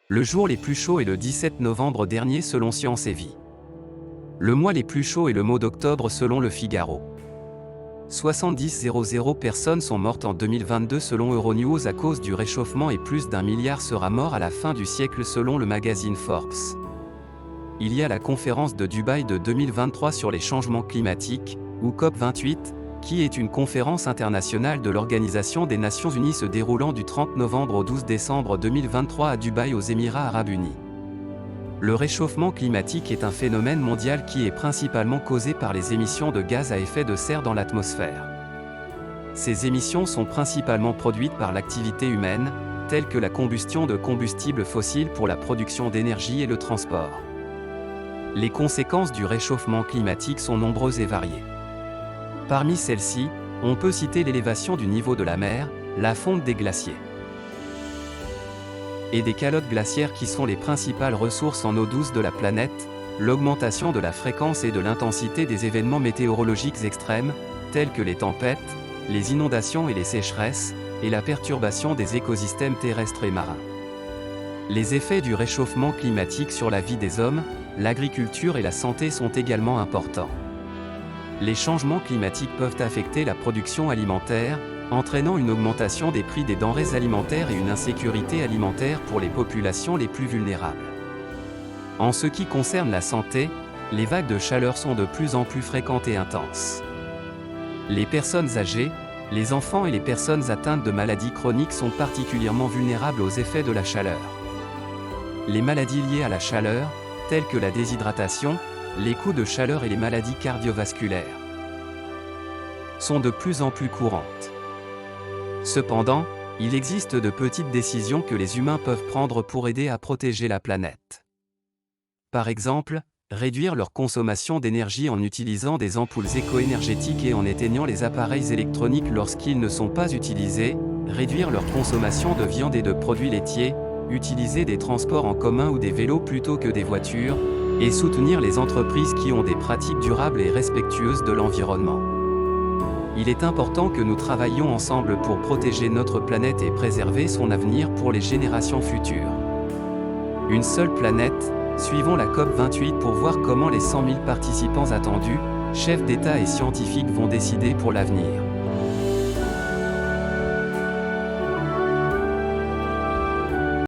Le jour les plus chauds est le 17 novembre dernier selon Science et Vie. Le mois les plus chauds est le mois d'octobre selon Le Figaro. 70,000 personnes sont mortes en 2022 selon Euronews à cause du réchauffement et plus d'1 milliard sera mort à la fin du siècle selon le magazine Forbes. Il y a la conférence de Dubaï de 2023 sur les changements climatiques, ou COP28, qui est une conférence internationale de l'Organisation des Nations Unies se déroulant du 30 novembre au 12 décembre 2023 à Dubaï aux Émirats Arabes Unis. Le réchauffement climatique est un phénomène mondial qui est principalement causé par les émissions de gaz à effet de serre dans l'atmosphère. Ces émissions sont principalement produites par l'activité humaine, telle que la combustion de combustibles fossiles pour la production d'énergie et le transport. Les conséquences du réchauffement climatique sont nombreuses et variées. Parmi celles-ci, on peut citer l'élévation du niveau de la mer, la fonte des glaciers et des calottes glaciaires qui sont les principales ressources en eau douce de la planète, l'augmentation de la fréquence et de l'intensité des événements météorologiques extrêmes, tels que les tempêtes, les inondations et les sécheresses, et la perturbation des écosystèmes terrestres et marins. Les effets du réchauffement climatique sur la vie des hommes, l'agriculture et la santé sont également importants. Les changements climatiques peuvent affecter la production alimentaire, entraînant une augmentation des prix des denrées alimentaires et une insécurité alimentaire pour les populations les plus vulnérables. En ce qui concerne la santé, les vagues de chaleur sont de plus en plus fréquentes et intenses. Les personnes âgées, les enfants et les personnes atteintes de maladies chroniques sont particulièrement vulnérables aux effets de la chaleur. Les maladies liées à la chaleur, telles que la déshydratation, les coups de chaleur et les maladies cardiovasculaires, sont de plus en plus courantes. Cependant, il existe de petites décisions que les humains peuvent prendre pour aider à protéger la planète. Par exemple, réduire leur consommation d'énergie en utilisant des ampoules éco-énergétiques et en éteignant les appareils électroniques lorsqu'ils ne sont pas utilisés, réduire leur consommation de viande et de produits laitiers, utiliser des transports en commun ou des vélos plutôt que des voitures, et soutenir les entreprises qui ont des pratiques durables et respectueuses de l'environnement. Il est important que nous travaillions ensemble pour protéger notre planète et préserver son avenir pour les générations futures. Une seule planète, suivons la COP28 pour voir comment les 100 000 participants attendus, chefs d'État et scientifiques vont décider pour l'avenir.